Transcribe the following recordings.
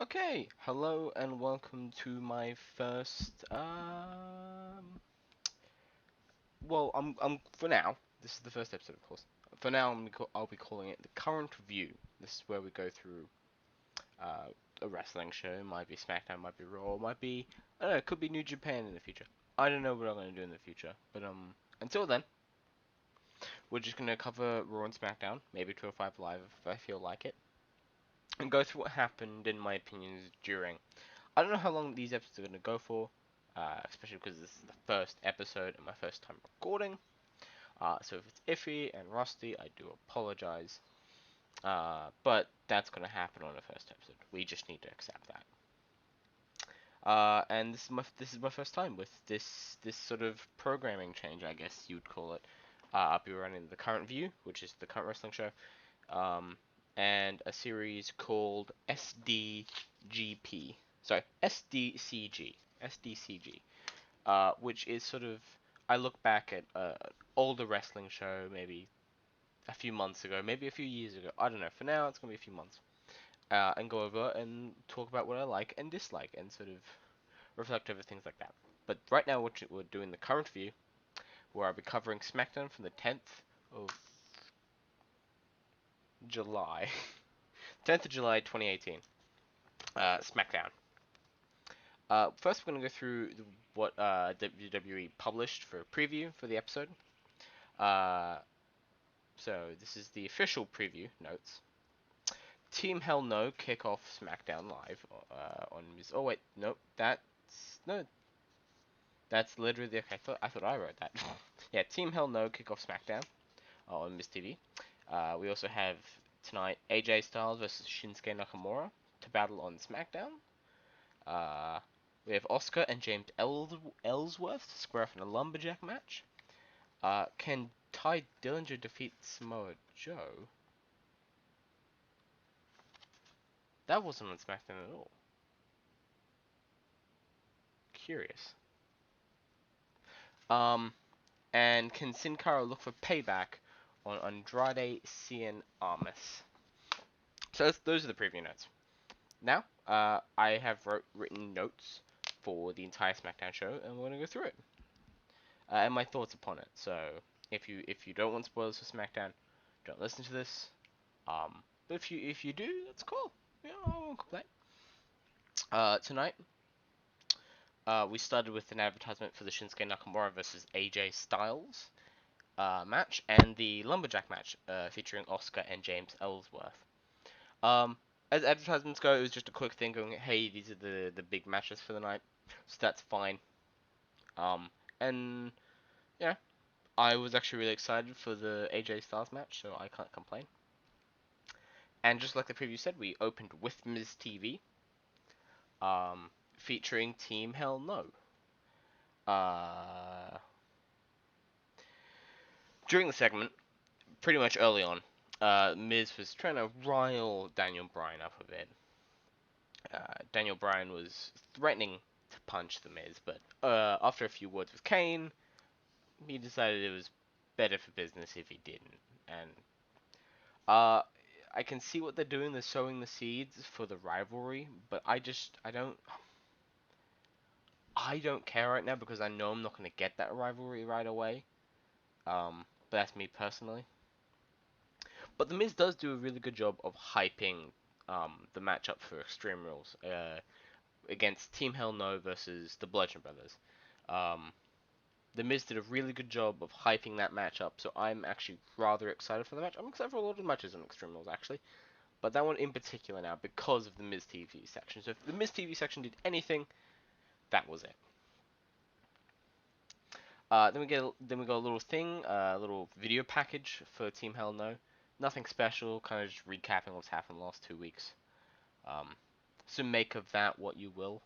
Okay, hello and welcome to my first. Well, I'm for now. This is the first episode, of course. For now, I'll be calling it the current review. This is where we go through uh, a wrestling show. It might be SmackDown, might be Raw, might be I don't know. It could be New Japan in the future. I don't know what I'm gonna do in the future, but until then, we're just gonna cover Raw and SmackDown, maybe 205 Live if I feel like it, and go through what happened in my opinions during. I don't know how long these episodes are going to go for, especially because this is the first episode and my first time recording. So if it's iffy and rusty, I do apologize. But that's going to happen on the first episode. We just need to accept that. And this is my first time with this sort of programming change, I guess you'd call it. I'll be running the current view, which is the current wrestling show, um, and a series called SDGP. Sorry, SDCG, which is sort of I look back at an older wrestling show, maybe a few months ago, maybe a few years ago. I don't know. For now, it's gonna be a few months, and go over and talk about what I like and dislike, and sort of reflect over things like that. But right now, we're doing the current view, where I'll be covering SmackDown from the 10th of July, 10th of July, 2018. SmackDown. First, we're going to go through what WWE published for a preview for the episode. Uh, so, this is the official preview notes. Team Hell No kick off SmackDown Live on Miz. Oh wait, nope, no, that's literally the. Okay, I thought I wrote that. Yeah, Team Hell No kick off SmackDown on Miz TV. We also have tonight AJ Styles versus Shinsuke Nakamura to battle on SmackDown. Uh, we have Oscar and James Ellsworth square off in a lumberjack match. Can Ty Dillinger defeat Samoa Joe? That wasn't on SmackDown at all. Curious. Um, and can Sin Cara look for payback on Andrade Cien Almas? So those are the preview notes. Now, I have written notes for the entire SmackDown show, and we're gonna go through it and my thoughts upon it. So if you don't want spoilers for SmackDown, don't listen to this. But if you do, that's cool. Yeah, I won't complain. Tonight, we started with an advertisement for the Shinsuke Nakamura versus AJ Styles match and the lumberjack match featuring Oscar and James Ellsworth. Um, as advertisements go, it was just a quick thing going, hey, these are the big matches for the night, so that's fine. Um, and yeah, I was actually really excited for the AJ Styles match, so I can't complain. And just like the preview said, we opened with Miz TV, featuring Team Hell No. Uh, During the segment, pretty much early on, Miz was trying to rile Daniel Bryan up a bit. Daniel Bryan was threatening to punch the Miz, but after a few words with Kane, he decided it was better for business if he didn't. And uh, I can see what they're doing. They're sowing the seeds for the rivalry, but I don't care right now because I know I'm not going to get that rivalry right away. But that's me personally. But The Miz does do a really good job of hyping the matchup for Extreme Rules against Team Hell No versus the Bludgeon Brothers. Um, the Miz did a really good job of hyping that matchup, so I'm actually rather excited for the match. I'm excited for a lot of matches on Extreme Rules actually, but that one in particular now because of the Miz TV section. So if the Miz TV section did anything, that was it. Then we got a little thing, a little video package for Team Hell No. Nothing special, kind of just recapping what's happened the last 2 weeks. Um, so make of that what you will.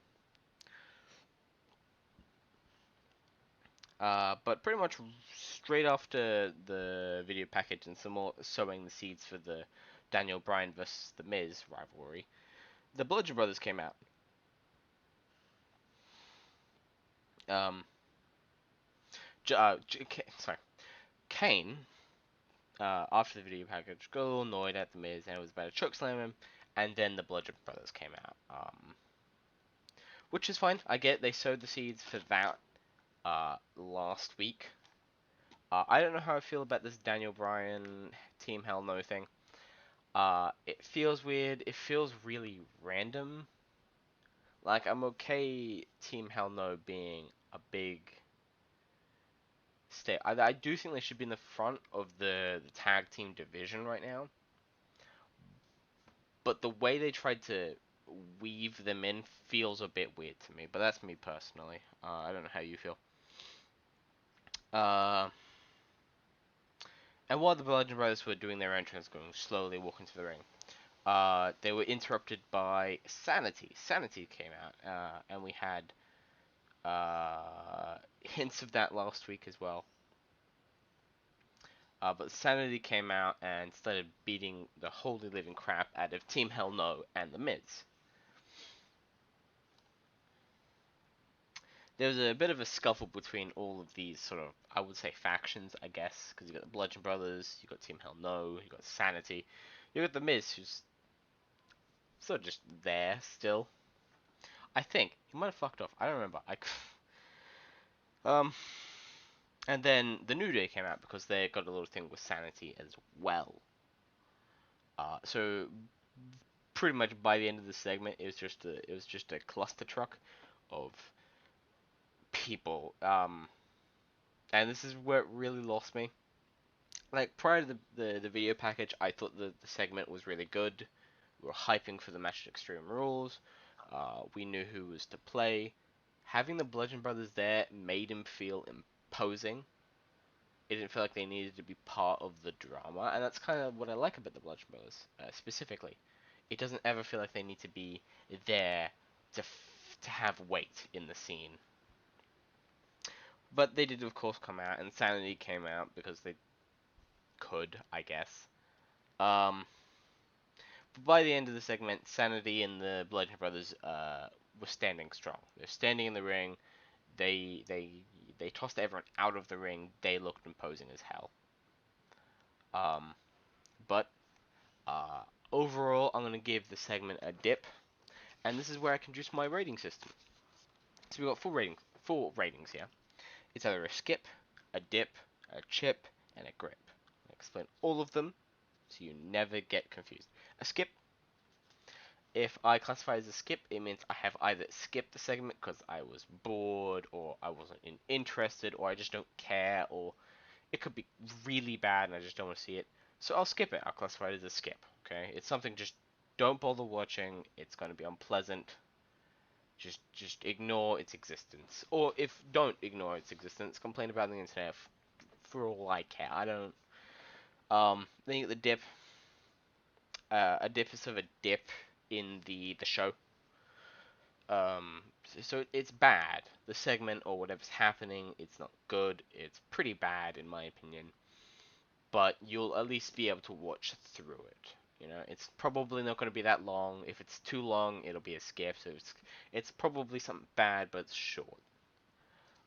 But pretty much straight after the video package and some more sowing the seeds for the Daniel Bryan versus the Miz rivalry, the Bludgeon Brothers came out. Um, sorry, Kane after the video package, got a little annoyed at The Miz and was about to chokeslam him, and then the Bludgeon Brothers came out, which is fine. I get they sowed the seeds for that last week. I don't know how I feel about this Daniel Bryan Team Hell No thing. It feels weird. It feels really random. Like, I'm okay Team Hell No being a big stay. I do think they should be in the front of the tag team division right now. But the way they tried to weave them in feels a bit weird to me. But that's me personally. I don't know how you feel. Uh, and while the Bludgeon Brothers were doing their entrance, going slowly walking to the ring, they were interrupted by Sanity. Sanity came out, and we had hints of that last week as well. But Sanity came out and started beating the holy living crap out of Team Hell No and The Miz. There was a bit of a scuffle between all of these sort of, I would say, factions, I guess, because you got the Bludgeon Brothers, you got Team Hell No, you got Sanity, you got The Miz, who's sort of just there still. I think he might have fucked off. I don't remember. Um, and then the New Day came out because they got a little thing with Sanity as well. So pretty much by the end of the segment, it was just a cluster truck of people. And this is where it really lost me. Like prior to the video package, I thought the segment was really good. We were hyping for the match at Extreme Rules. We knew who was to play. Having the Bludgeon Brothers there made him feel imposing. It didn't feel like they needed to be part of the drama, and that's kind of what I like about the Bludgeon Brothers, specifically. It doesn't ever feel like they need to be there to have weight in the scene. But they did, of course, come out, and Sanity came out because they could, I guess. Um, but by the end of the segment, Sanity and the Bludgeon Brothers were standing strong. They're standing in the ring. They tossed everyone out of the ring. They looked imposing as hell. Um, but Uh, overall, I'm going to give the segment a dip, and this is where I can introduce my rating system. So we've got four ratings here. It's either a skip, a dip, a chip, and a grip. I'll explain all of them so you never get confused. A skip, if I classify as a skip, it means I have either skipped the segment because I was bored, or I wasn't interested, or I just don't care, or it could be really bad and I just don't want to see it. So I'll skip it. I'll classify it as a skip. Okay, it's something just don't bother watching. It's going to be unpleasant. Just ignore its existence. Or if don't ignore its existence, complain about the internet for all I care. I don't. Then you get the dip. A dip is sort of a dip in the show. So it's bad. The segment or whatever's happening, it's not good. It's pretty bad in my opinion. But you'll at least be able to watch through it. You know, it's probably not going to be that long. If it's too long, it'll be a skip. So it's probably something bad, but it's short.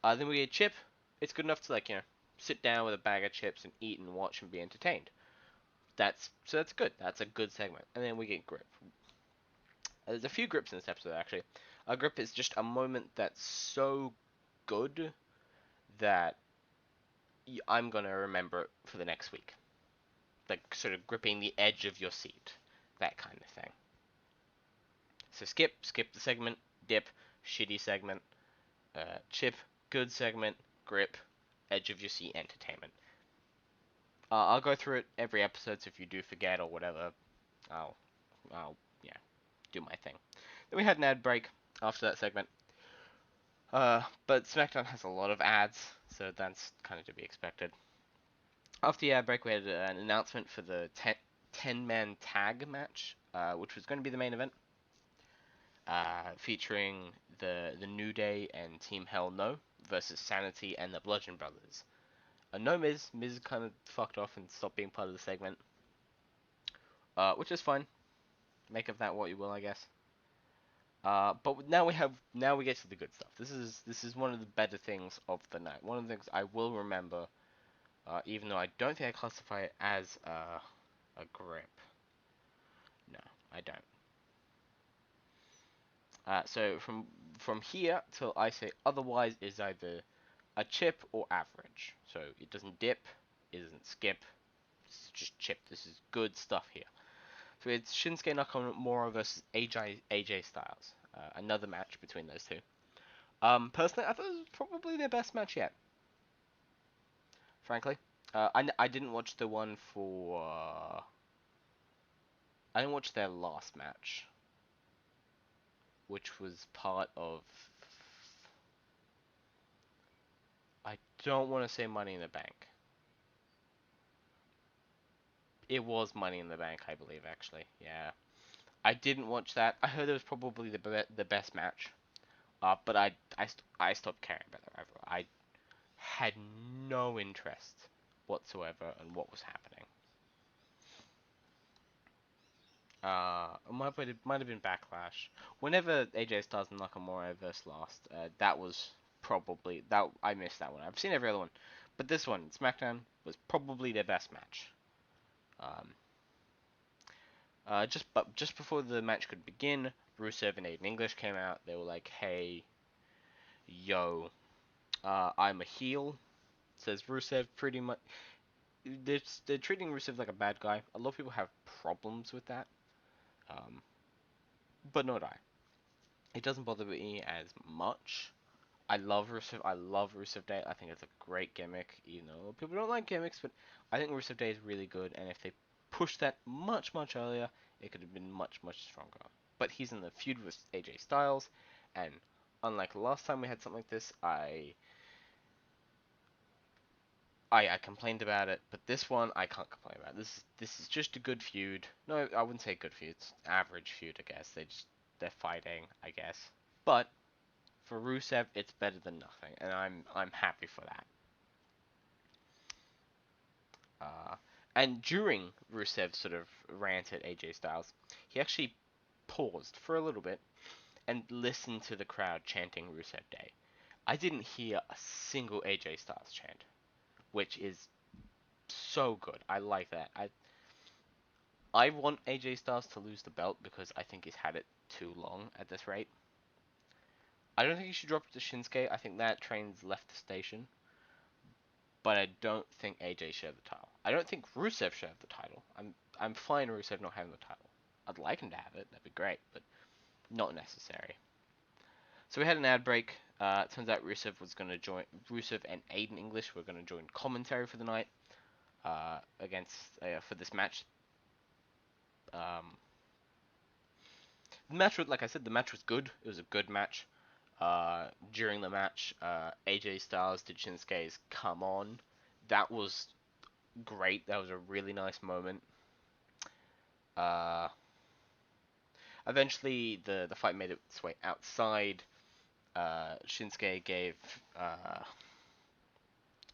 Then we get chip. It's good enough to sit down with a bag of chips and eat and watch and be entertained. That's good. That's a good segment. And then we get grip. There's a few grips in this episode actually. A grip is just a moment that's so good that I'm gonna remember it for the next week. Like sort of gripping the edge of your seat, that kind of thing. So skip the segment, dip, shitty segment, chip, good segment, grip, edge of your seat, entertainment. I'll go through it every episode, so if you do forget or whatever, I'll, yeah, do my thing. Then we had an ad break after that segment. But SmackDown has a lot of ads, so that's kind of to be expected. After the ad break, we had an announcement for the 10-man tag match, which was going to be the main event, featuring the New Day and Team Hell No versus Sanity and the Bludgeon Brothers. No Miz. Miz kind of fucked off and stopped being part of the segment, which is fine. Make of that what you will, I guess. But now we get to the good stuff. This is one of the better things of the night. One of the things I will remember, even though I don't think I classify it as a grip. No, I don't. So from here till I say otherwise is either a chip or average. So it doesn't dip, it doesn't skip, it's just chip. This is good stuff here. So it's Shinsuke Nakamura versus AJ Styles. Another match between those two. Personally, I thought it was probably their best match yet. Frankly, I didn't watch the one for. I didn't watch their last match, which was part of. I don't want to say Money in the Bank. It was Money in the Bank, I believe, actually. Yeah, I didn't watch that. I heard it was probably the best match. But I stopped caring about it. I had no interest whatsoever in what was happening. It might have been Backlash. Whenever AJ Styles and Nakamura versus Last, that was probably that I missed that one. I've seen every other one, but this one, SmackDown, was probably their best match. Um, just before the match could begin, Rusev and Aiden English came out. They were like, "Hey, yo, I'm a heel," says Rusev. Pretty much, they're treating Rusev like a bad guy. A lot of people have problems with that, um, but not I. It doesn't bother me as much. I love Rusev. I love Rusev Day. I think it's a great gimmick. You know, people don't like gimmicks, but I think Rusev Day is really good. And if they pushed that much earlier, it could have been much stronger. But he's in the feud with AJ Styles, and unlike last time we had something like this, I complained about it. But this one, I can't complain about. This is just a good feud. No, I wouldn't say good feud. It's average feud, I guess. They're fighting, I guess. But for Rusev, it's better than nothing, and I'm happy for that. Uh, and during Rusev's sort of rant at AJ Styles, he actually paused for a little bit and listened to the crowd chanting Rusev Day. I didn't hear a single AJ Styles chant, which is so good. I like that. I want AJ Styles to lose the belt because I think he's had it too long at this rate. I don't think he should drop it to Shinsuke. I think that train's left the station. But I don't think AJ should have the title. I don't think Rusev should have the title. I'm fine Rusev not having the title. I'd like him to have it. That'd be great, but not necessary. So we had an ad break. Turns out Rusev was going to join. Rusev and Aiden English were going to join commentary for the night against for this match. Um, the match was, like I said, the match was good. It was a good match. During the match, AJ Styles did Shinsuke's "Come On." That was great. That was a really nice moment. Uh, Eventually, the fight made its way outside. Shinsuke gave.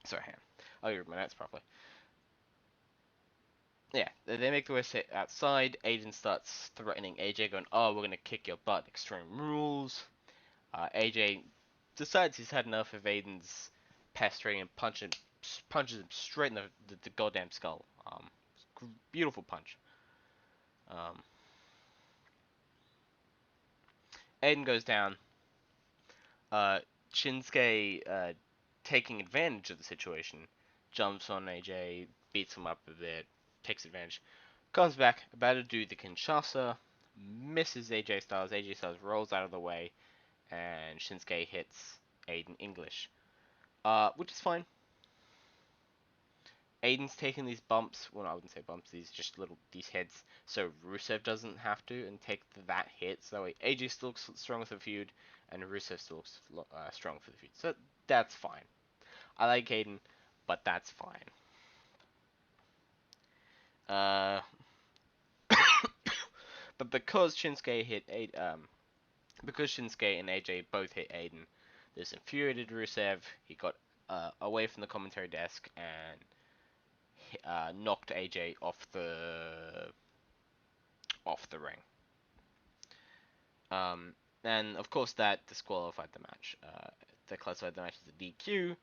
Sorry, hang on. I'll read my notes properly. Yeah, they make their way outside. Aiden starts threatening AJ, going, "Oh, we're gonna kick your butt. Extreme Rules." AJ decides he's had enough of Aiden's pestering and punches him straight in the goddamn skull. Beautiful punch. Um, Aiden goes down. Uh, Shinsuke, taking advantage of the situation, jumps on AJ, beats him up a bit, takes advantage, comes back, about to do the Kinshasa, misses AJ Styles. AJ Styles rolls out of the way, and Shinsuke hits Aiden English, which is fine. Aiden's taking these bumps. Well, I wouldn't say bumps. These hits, so Rusev doesn't have to and take that hit. So that way, AJ still looks strong for the feud, and Rusev still looks strong for the feud. So that's fine. I like Aiden, but that's fine. Uh, but because Shinsuke and AJ both hit Aiden, this infuriated Rusev. He got away from the commentary desk and knocked AJ off the ring. And of course that disqualified the match. That classified the match as a DQ.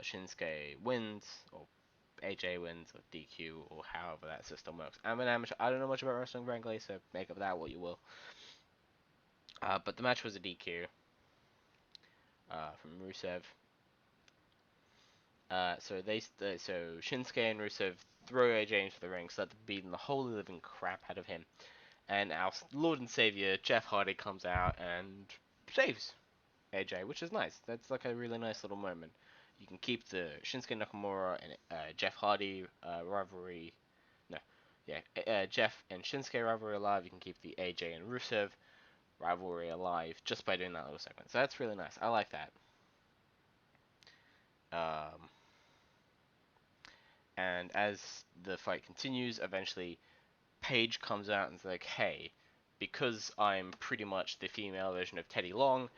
Shinsuke wins, or AJ wins, or DQ, or however that system works. I'm an amateur. I don't know much about wrestling, frankly, so make of that what you will. But the match was a DQ from Rusev. So Shinsuke and Rusev throw AJ into the ring, start beating the holy living crap out of him, and our Lord and Savior Jeff Hardy comes out and saves AJ, which is nice. That's like a really nice little moment. You can keep the Shinsuke Nakamura and Jeff Hardy rivalry. No, yeah, Jeff and Shinsuke rivalry alive. You can keep the AJ and Rusev rivalry alive just by doing that little segment. So that's really nice. I like that. Um, and as the fight continues, eventually Paige comes out and is like, "Hey, because I'm pretty much the female version of Teddy Long,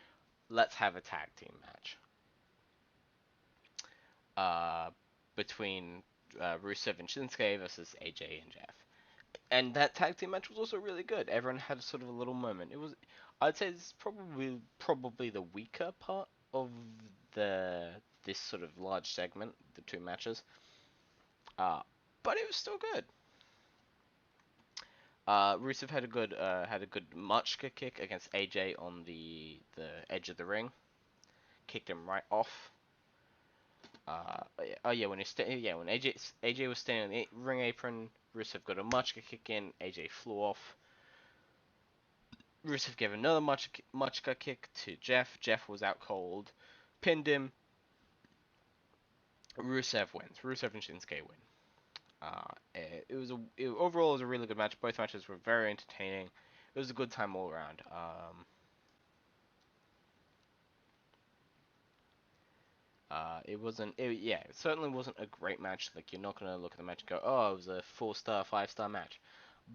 let's have a tag team match." Uh, between Rusev and Shinsuke versus AJ and Jeff. And that tag team match was also really good. Everyone had sort of a little moment. I'd say it's probably the weaker part of the this sort of large segment, the two matches. Uh, but it was still good. Rusev had a good Machka kick against AJ on the edge of the ring. Kicked him right off. Oh yeah, when AJ was standing on the ring apron, Rusev got a Machka kick in. AJ flew off. Rusev gave another Machka kick to Jeff. Jeff was out cold, pinned him. Rusev wins. Rusev and Shinsuke win. Overall it was a really good match. Both matches were very entertaining. It was a good time all around. It certainly wasn't a great match. Like, you're not gonna look at the match and go, oh, it was a 4-star, 5-star match.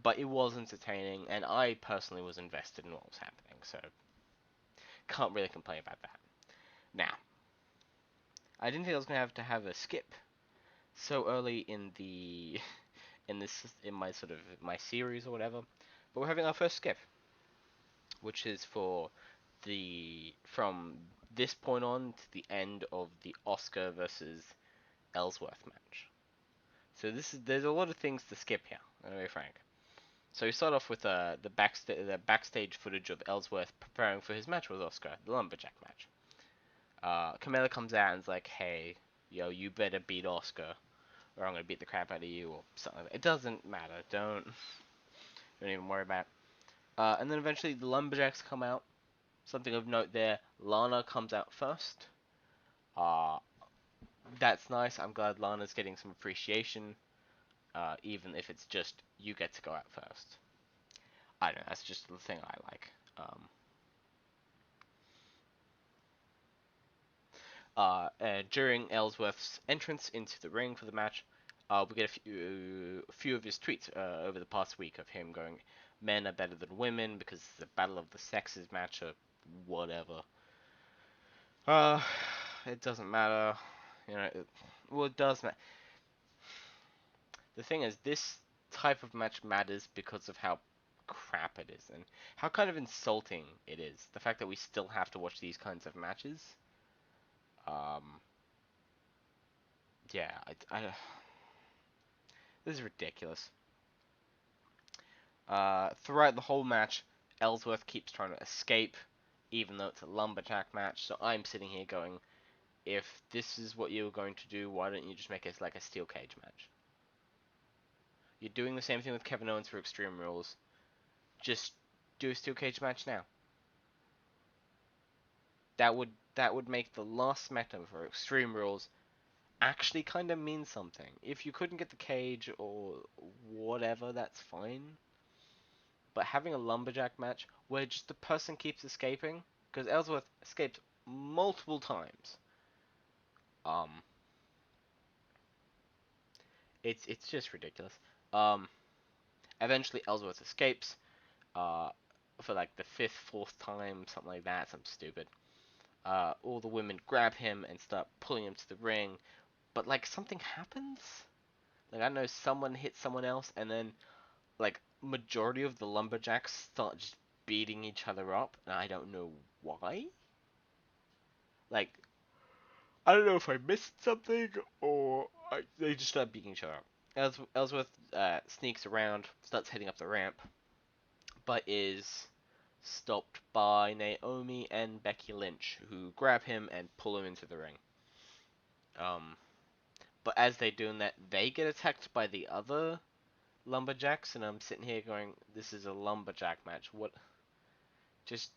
But it was entertaining, and I personally was invested in what was happening, so can't really complain about that. Now, I didn't think I was gonna have to have a skip so early in the in my sort of my series or whatever, but we're having our first skip, which is for the from this point on to the end of the Oscar versus Ellsworth match. So there's a lot of things to skip here. I'm gonna be frank. So we start off with the backstage footage of Ellsworth preparing for his match with Oscar, the lumberjack match. Camilla comes out and's like, "Hey, yo, you better beat Oscar, or I'm gonna beat the crap out of you," or something like that. It doesn't matter. Don't even worry about it. And then eventually the lumberjacks come out. Something of note there: Lana comes out first. Uh, that's nice. I'm glad Lana's getting some appreciation, even if it's just you get to go out first. I don't know. That's just the thing I like. During Ellsworth's entrance into the ring for the match, we get a few of his tweets over the past week of him going, "Men are better than women because it's a battle of the sexes match," or whatever. Uh, it doesn't matter. You know, well, it does matter. The thing is, this type of match matters because of how crap it is and how kind of insulting it is. The fact that we still have to watch these kinds of matches. Um, yeah, this is ridiculous. Throughout the whole match, Ellsworth keeps trying to escape, even though it's a lumberjack match. So I'm sitting here going, if this is what you're going to do, why don't you just make it like a steel cage match? You're doing the same thing with Kevin Owens for Extreme Rules. Just do a steel cage match now. That would make the last SmackDown for Extreme Rules actually kind of mean something. If you couldn't get the cage or whatever, that's fine. But having a lumberjack match where just the person keeps escaping, because Ellsworth escaped multiple times, um, it's just ridiculous. Um, Eventually Ellsworth escapes, uh, for like the fifth, fourth time, something like that, something stupid. All the women grab him and start pulling him to the ring, but like something happens. Like, I know someone hits someone else, and then like majority of the lumberjacks start just beating each other up, and I don't know why. Like, I don't know if I missed something or they just start beating each other up. Ellsworth sneaks around, starts heading up the ramp, but is stopped by Naomi and Becky Lynch, who grab him and pull him into the ring. Um, but as they're doing that, they get attacked by the other lumberjacks, and I'm sitting here going, "This is a lumberjack match. What? Just,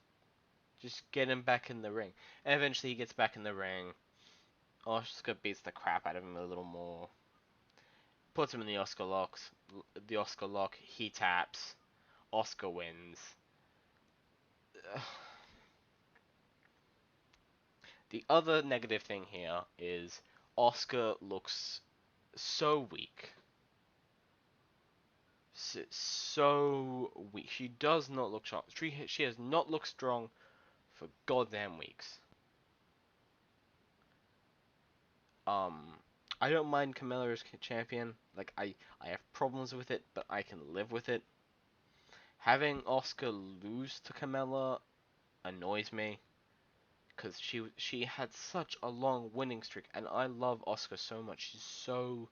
just get him back in the ring." And eventually, he gets back in the ring. Oscar beats the crap out of him a little more. Puts him in the Oscar locks. The Oscar lock. He taps. Oscar wins. The other negative thing here is Oscar looks so weak. So weak. She does not look strong. She has not looked strong for goddamn weeks. Um, I don't mind Camilla as champion. Like I have problems with it, but I can live with it. Having Oscar lose to Camilla annoys me because she had such a long winning streak, and I love Oscar so much. She's so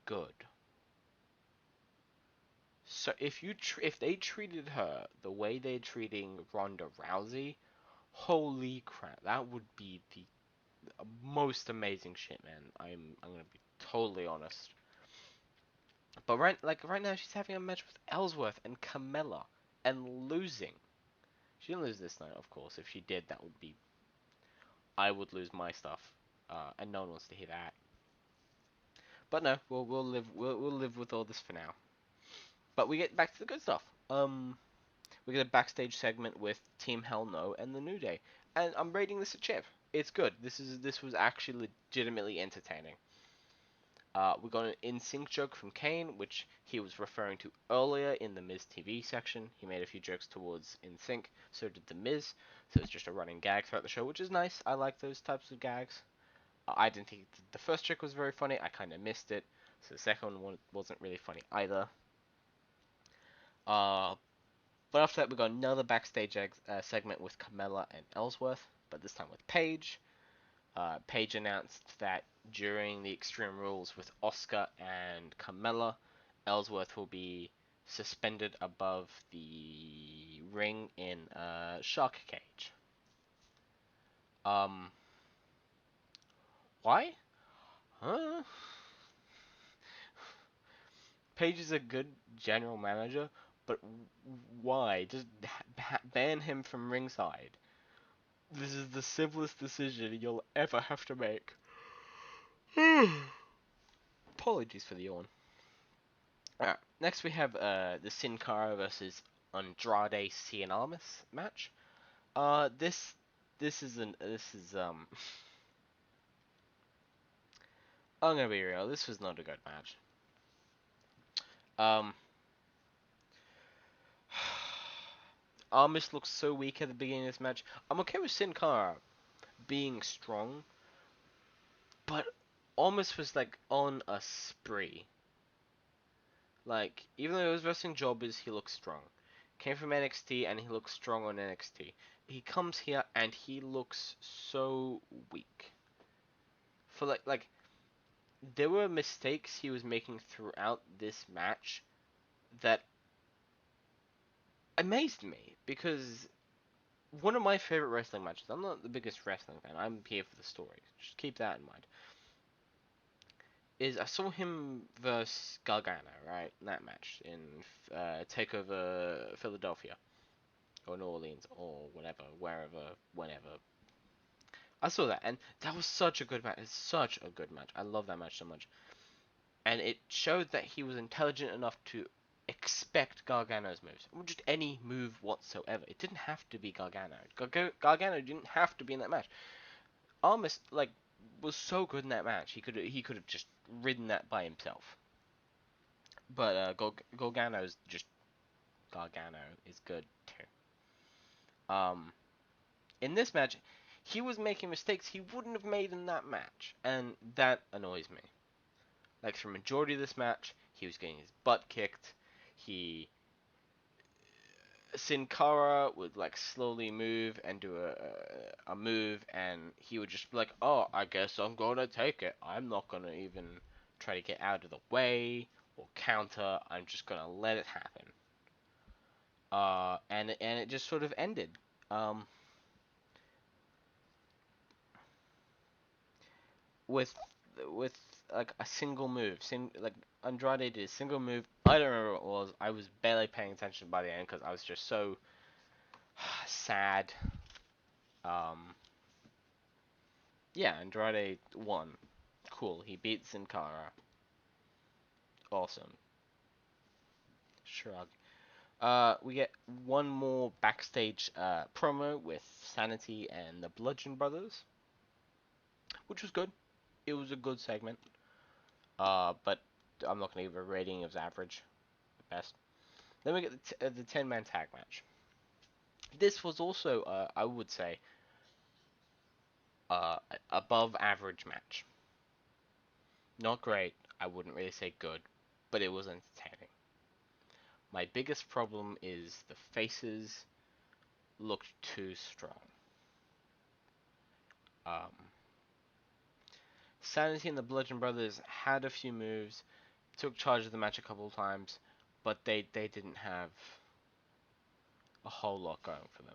good. So if they treated her the way they're treating Ronda Rousey, holy crap, that would be the most amazing shit, man. I'm gonna be totally honest. But right now she's having a match with Ellsworth and Camilla and losing. She didn't lose this night, of course. If she did, that would be I would lose my stuff, and no one wants to hear that. But no, we'll live with all this for now. But we get back to the good stuff. We get a backstage segment with Team Hell No and the New Day, and I'm rating this a chip. It's good. This was actually legitimately entertaining. We got an in-sync joke from Kane, which he was referring to earlier in the Miz TV section. He made a few jokes towards in-sync, so did the Miz. So it's just a running gag throughout the show, which is nice. I like those types of gags. I didn't think the first joke was very funny. I kind of missed it. So the second one wasn't really funny either. Uh, but after that, we got another backstage segment with Carmella and Ellsworth, but this time with Paige. Paige announced that during the Extreme Rules with Oscar and Carmella, Ellsworth will be suspended above the ring in a shark cage. Um, why? Huh? Paige is a good general manager, but why? Just ban him from ringside. This is the simplest decision you'll ever have to make. Apologies for the yawn. Alright, next we have the Sin Cara versus Andrade Cien Almas match. This is I'm gonna be real. This was not a good match. Um, Almas looks so weak at the beginning of this match. I'm okay with Sin Cara being strong, but Almas was like on a spree. Like, even though he was wrestling jobbers, he looks strong. Came from NXT and he looks strong on NXT. He comes here and he looks so weak. For like there were mistakes he was making throughout this match that amazed me because one of my favorite wrestling matches. I'm not the biggest wrestling fan. I'm here for the story. Just keep that in mind. Is I saw him versus Gargano, right? In that match in Takeover Philadelphia or New Orleans or whatever, wherever, whenever. I saw that and that was such a good match. It's such a good match. I love that match so much. And it showed that he was intelligent enough to expect Gargano's moves, or just any move whatsoever. It didn't have to be Gargano. Gargano didn't have to be in that match. Almas was so good in that match. He could have just ridden that by himself. But Gargano's just Gargano is good too. In this match, he was making mistakes he wouldn't have made in that match, and that annoys me. Like for majority of this match, he was getting his butt kicked. He Sin Cara would like slowly move and do a move, and he would just be like, "Oh, I guess I'm gonna take it. I'm not gonna even try to get out of the way or counter. I'm just gonna let it happen." And it just sort of ended. Um, with with like a single move. Like Andrade did a single move. I don't remember what it was. I was barely paying attention by the end because I was just so sad. Um, yeah, Andrade won. Cool. He beat Sin Cara. Awesome. Shrug. We get one more backstage promo with Sanity and the Bludgeon Brothers, which was good. It was a good segment. But I'm not gonna give it a rating. It was average at best. Then we get the 10-man tag match. This was also, I would say, above average match. Not great. I wouldn't really say good, but it was entertaining. My biggest problem is the faces looked too strong. Um, Sanity and the Bludgeon Brothers had a few moves, took charge of the match a couple of times, but they didn't have a whole lot going for them.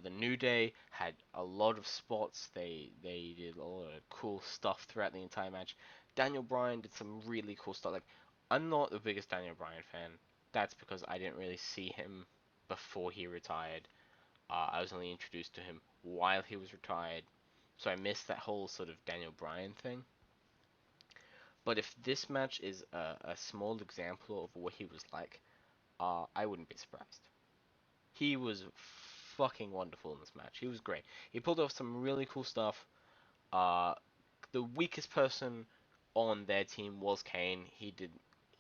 The New Day had a lot of spots. They did a lot of cool stuff throughout the entire match. Daniel Bryan did some really cool stuff. Like, I'm not the biggest Daniel Bryan fan. That's because I didn't really see him before he retired. I was only introduced to him while he was retired, so I missed that whole sort of Daniel Bryan thing. But if this match is a small example of what he was like, I wouldn't be surprised. He was fucking wonderful in this match. He was great. He pulled off some really cool stuff. Uh, the weakest person on their team was Kane. He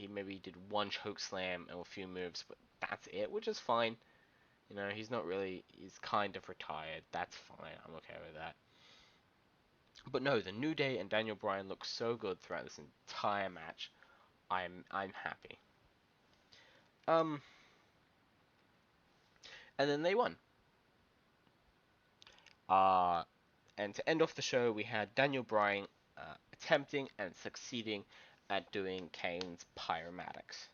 maybe did one choke slam and a few moves, but that's it, which is fine. You know, he's kind of retired. That's fine. I'm okay with that. But no, the New Day and Daniel Bryan look so good throughout this entire match. I'm happy. Um, and then they won. Uh, and to end off the show, we had Daniel Bryan attempting and succeeding at doing Kane's pyrotechnics.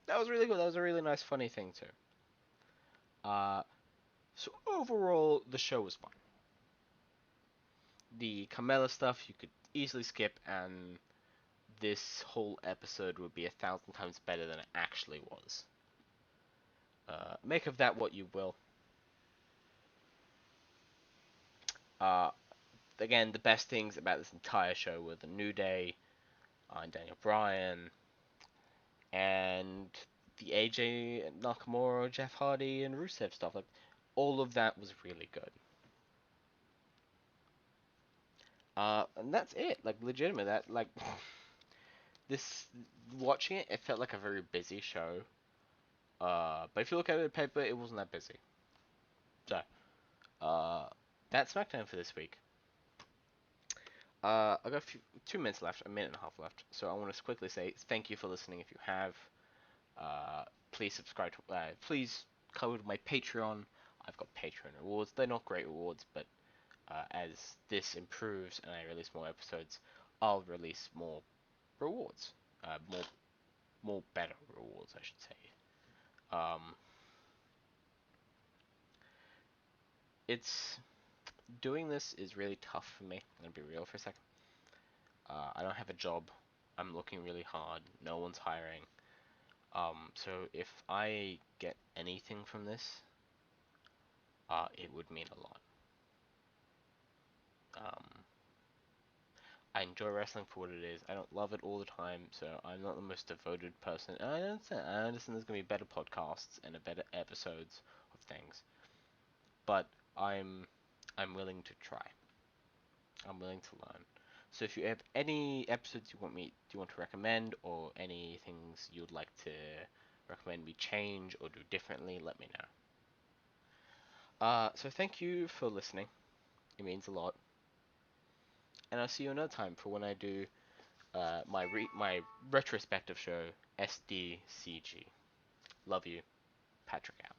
That was really good. That was a really nice, funny thing too. Uh, so overall, the show was fine. The Carmella stuff you could easily skip, and this whole episode would be 1,000 times better than it actually was. Make of that what you will. Uh, Again, the best things about this entire show were the New Day, and Daniel Bryan, and the AJ Nakamura, Jeff Hardy, and Rusev stuff. Like, all of that was really good. And that's it. Like, legitimate. That like this watching it, it felt like a very busy show. But if you look at it on paper, it wasn't that busy. So, uh, that's SmackDown for this week. I got 2 minutes left, a minute and a half left. So I want to quickly say thank you for listening. If you have, please subscribe. Please go to my Patreon. I've got Patreon rewards. They're not great rewards, but as this improves and I release more episodes, I'll release more rewards. More better rewards, I should say. Um, it's doing this is really tough for me. I'm gonna be real for a second. I don't have a job. I'm looking really hard. No one's hiring. So if I get anything from this, it would mean a lot. Um, I enjoy wrestling for what it is. I don't love it all the time, so I'm not the most devoted person. And I understand there's gonna be better podcasts and a better episodes of things, but I'm willing to try. I'm willing to learn. So if you have any episodes you want to recommend, or any things you'd like to recommend me change or do differently, let me know. So thank you for listening. It means a lot. And I'll see you another time for when I do my retrospective show, SDCG. Love you, Patrick out.